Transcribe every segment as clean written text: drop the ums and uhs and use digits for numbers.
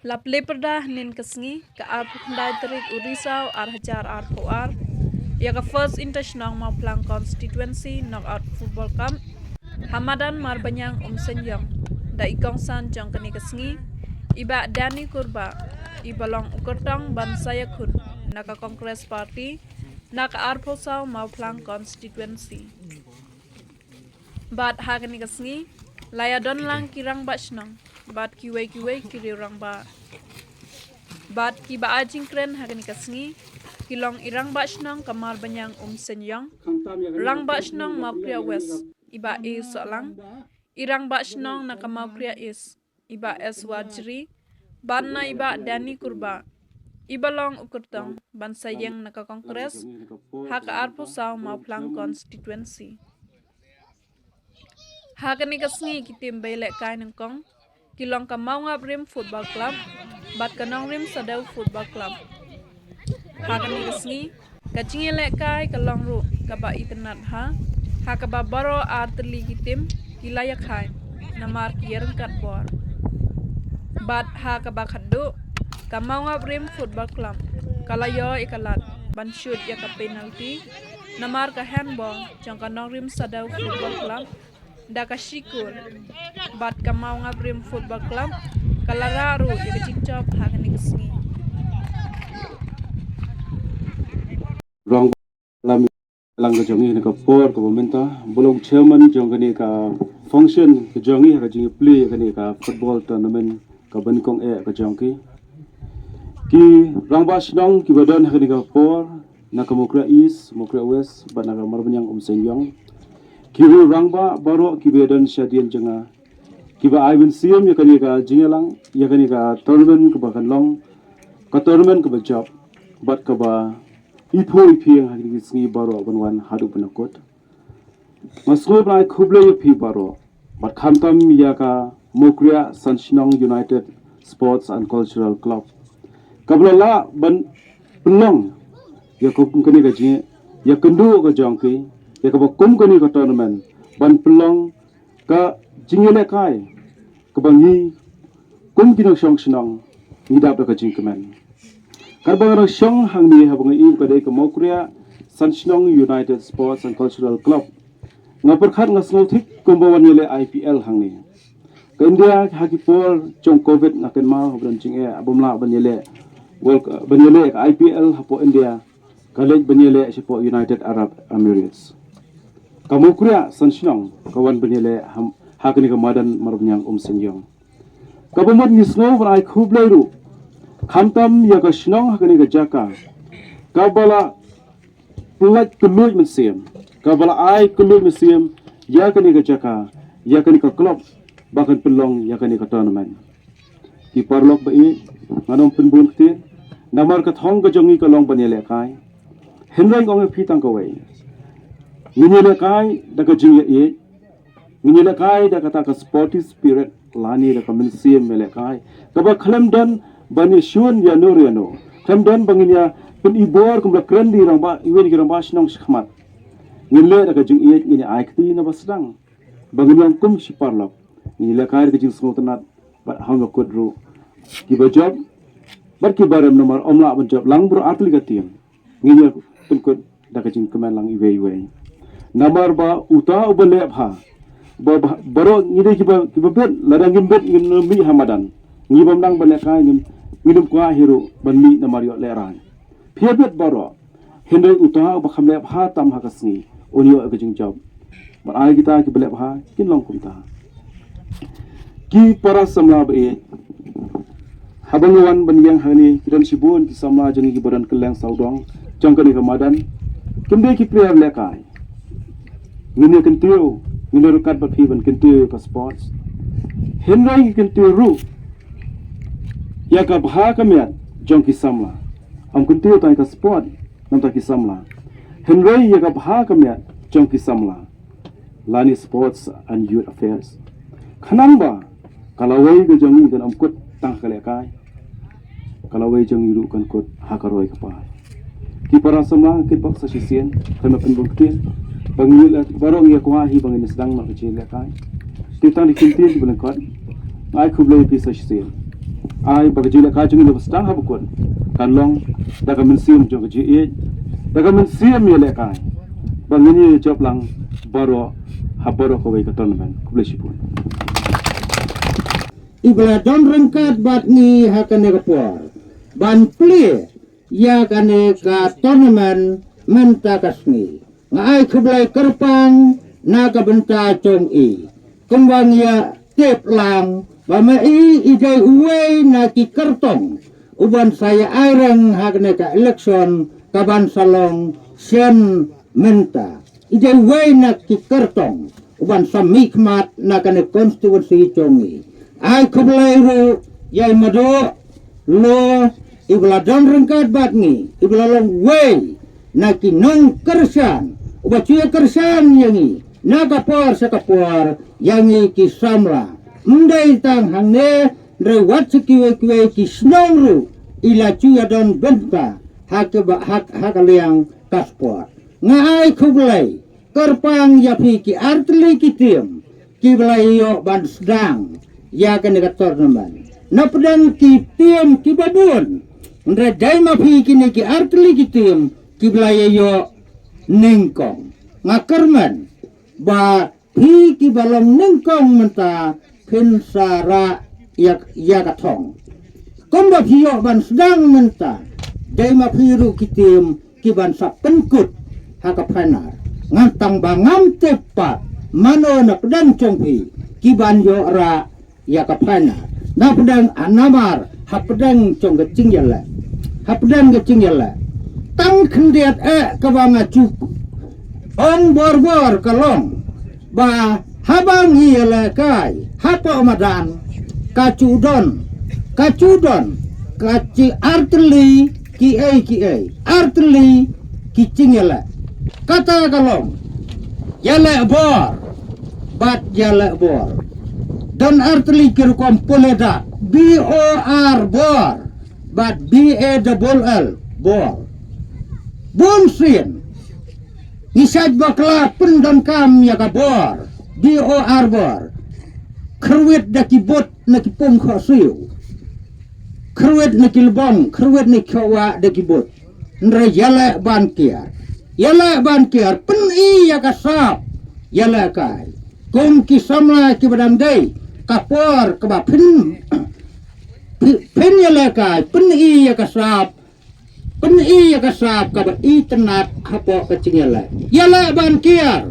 Laple perdah nin kesngi ka ar pukndai terik urisau ar hajar ar poar. Ya ka first international mau plang constituency knockout football camp. Hamadan marbanyang senyang. Da ikong san jong kani kesngi. Iba Dani Kurba. Ibalong ukertong bansaya kun. Naka Congress Party. Naka ar posau mau plang constituency. Bat hakani kesngi. Layadon lang kirang basnong. Bat kiwe kirang ba. Bat ki ba ajing kren hakani kasngi. Kilong irang basnong kamar banyang senyang. Rang basnong mau kriya west. Iba e solang. Irang basnong na kamau kriya is. Iba es wajri. Ban na iba Dani Kurba. Iba long ukurtong. Ban sayang naka kongres. Haka arpo saw mau plang constituency. Hakani kasngi kitim bailek kai nengkong. Kilong kamau ngap rim football club. Bat kanong rim sadau football club. Hakani kasngi. Kacing elek kai kalong ru. Kaba internet ha. Hakaba baro arteli kitim. Kilayak hai. Namar kiereng kat bor. Bat hakaba khadu. Kamau ngap rim football club. Kalayo ikalat. Ban shoot ya ka penalty. Namar ka handball. Jang kanong rim sadau football club. Daka shikul. Bat kamau ngabrim football club. Kalararu ya kecicop hakani kesni. Rong lam lang ka jongi ka por ko momenta bolong chairman jongani ka function ka jongi ka jingi play kani ka football tournament ka bankong ka jongki ki rangbas nong ki badan kani ka por na ka mokra east mokra west ban na marbanyang senyang kiru rangba baro kibedan syadian jenga kiba Ivan Siam ya kani ka jingalang ya kani ka tournament ka bakan long ka tournament ka job bat ka ba ipo ipiang hagi singi baro banwan hadu penakot masuk na kuble ipi baro bat khamtam ya ka Mokria Sanshinong United Sports and Cultural Club kabla la ban pelong ya ko kani ka jinga ya kendu ka jongki ya ka kum kani ka tournament ban pelong ka jingele kai ka bangi kum kinong shong shinong ngidap ka jingkemen karbang shong hangni habang i kadai ka Mokria Sanshinong United Sports and Cultural Club ngapur khat ngasngol thik kumbawan yele IPL hangni ka India hagi por chong covid naken ma hobran jinge abumla banyele world banyele ka IPL hapo India college banyele sipo United Arab Emirates Kamukria Sanshinong kawan banyele hakni ka madan marbanyang senyang kabumot nisno brai khublairu khamtam ya ka shinong hakni ka jaka kabala pulat keluj mesim kabala ai keluj mesim ya kani ka jaka ya kani ka club bahkan pelong ya kani ka tournament ki parlok bai nganong penbun kti namar ka thong ka jongi ka long banyele kai henrang ong phitang ka wai ngine kai daga jinge e ngine kai daga ta ka sporty spirit lani daga mensim mele kai kaba khalam dan bani shun ya nur ya no khalam dan banginya pen ibor kum la krandi rang ba iwen ki rang ba shnong shkhmat ngile daga jing e ngine aikti na basdang banginya kum shiparlok ngile kai daga jing smotanat ba hang ko dru ki ba job bar ki baram nomor omla ban job lang bro atli gatim ngine tum ko daga jing kemen lang iwe iwe namar ba uta ubale bha baro ngide ki ba bet ladang gimbet ngim mi hamadan ngibam nang bane kai ngim ngidum kwa hero ban mi namar yo leran phiabet baro hindai uta ba khamle bha tam ha kasni onio ka jing job bar ai kita ki bale bha kin long kumta ki para samla ba e habangwan ban yang hani kidan sibun ki samla jangi ki badan keleng saudong jangkani ka madan kimde ki player lekai ngine kentiu ngine rukat ba phi ban kentiu ka sports henrai kentiu ru ya ka bha ka met jangki samla am kentiu ta ka sport nam ta ki samla henrai ya ka bha ka met jangki samla lani sports and youth affairs khanang ba kalawai ga jangi gan am kut tang ka lekai kalawai jangi ru kan kut hakaroi ka pa ki para samla ki pak sa sisien kana penbuktin bangil barong ya kwa hi bangin sedang nak kecil ya kai kita di kintin di belengkot ai kublai pisah sih ai bagi jile ka jungi lebih setang habukun kanlong daga mensium jong ji daga mensium ye le kai bangini job lang baro haboro ko bai ka tournament kublesi pun ibla don rengkat bat ni hakane kapor ban pli ya kane ka tournament menta kasni ngai kublai kerpang na ka benta chong i kembang ya tep lang ba me ide uwe na ki kertong uban saya aireng hakane ka election kaban salong sen menta ide uwe na ki kertong uban samikmat na kane konstitusi chongi ai kublai ru yai mado lo ibla don rengkat bat ni ibla long way na ki nong kersan uba cuya kersan yangi na kapor sa kapor yangi ki samla mundai tang hangne rewat sekiwe kiwe ki snong ru ila cuya don benta hakaliang kaspor ngai kublai kerpang yapi ki artli ki tim ki blai yo ban sedang ya kan dekat tournament na pedang ki tim ki badun ndre dai ma phi ki ne ki artli ki tim ki blai yo nengkong ngakerman ba phi ki balong nengkong menta phin sara ya ka thong kom ba phi yo ban sedang menta dai ma phi ru ki tim ki ban sa penkut hakapanar ngantang bangam tepat mano na pedang chongpi kiban yo ra ya kapana na pedang anamar ha pedang chong kecing yala ha pedang kecing yala tang kendiat kawanga cuk ong bor kalong ba habang yala kai hapo madan kacudon kaci artli ki artli kicing yala kata kalong yala bor bat yala bor dan artli kirukom poleda BOR bor bat BALL bor bonsin isaj bakla pendan kam ya ka bor BOR bor kerwet daki bot naki pom khosiu kerwet naki lebong kerwet naki kawa daki bot nre yala ban kiar pen ya ka sap yala kai kom ki samla ki badam dei kapor ke ba pin yala kai pen ya ka sap ka ba tenat hapo ka cingela yala ban kiar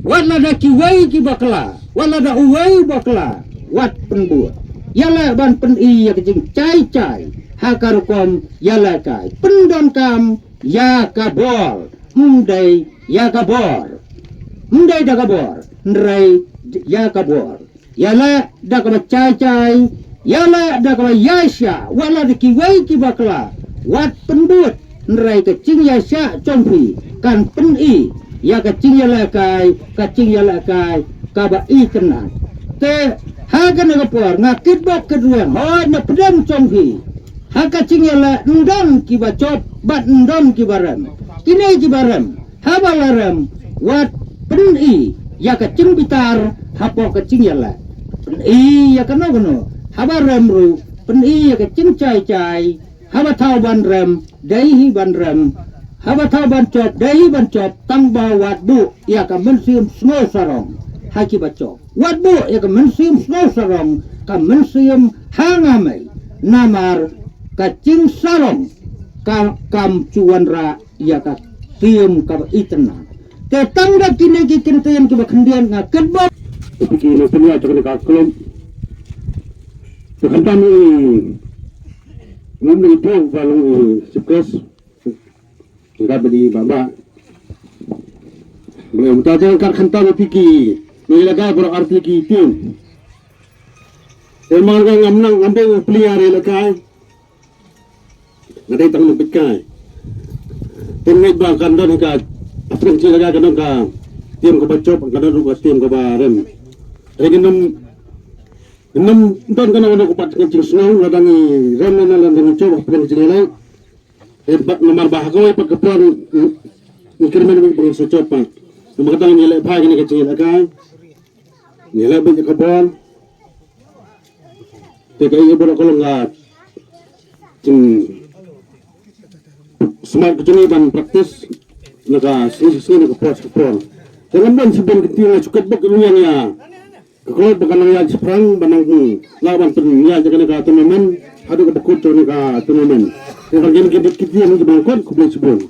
wala da ki wai ki bakla wala da uwai bakla wat penbuat yala ban pen ya ka cing cai hakar kom yala kai pendon kam ya ka bol mundai ya ka bor mundai da ka bor nrai ya ka bor yala da ka cai yala da ka yasha wala da ki wai ki bakla wat pendut nrai ka cing yasha chompi kan pen ya ka cing yala kai ka ba tenan te haga na kapor ngakit bak kedua hoy na pedang chompi haka cing yala ndon ki ba chop bat ndon ki baram kini ki baram habalaram wat pen ya ka cing bitar hapo ka cing yala pen ya ka no habaram ru pen ya ka cing cai haba thau ban rem dai ban rem haba thau ban chop dai ban chop tang ba wat bu ya ka mensium snow sarong haki ba chop wat bu ya ka mensium snow sarong ka mensium hangamai namar ka cing sarong kam cuan ra ya ka tium ka itna te tangda kini ki kintian ki bakhendian nga kedba Iki na semua cakap ka kolom sekantam ngom ni tu balong sukses enggak beli baba belum tahu kan khantam piki nilaga bro arti ki tim emang ngamnang ngambe pelihara lakai ngadai tang pikai Pemit bang kandon ka apun sila ka ka tim ko bacop kandon ko tim ko barem reginum don kana ko pat kan cing snow ladangi rem na lan coba pen cilai nomor bahagoi pagkapon ikirmen ko pang socopa Makatang nilai pagi ni kecil akan nilai banyak kapal TKI bola kolongat smart kejongi ban praktis naga sini naga pos. Dengan ban sebelum ketinggalan cukup berkeluarnya. Kalau bukan yang seperang banang lawan turunnya jangan naga turnamen ada kebekut naga turnamen. Kalau game kita yang dibangkut kubur sebelum.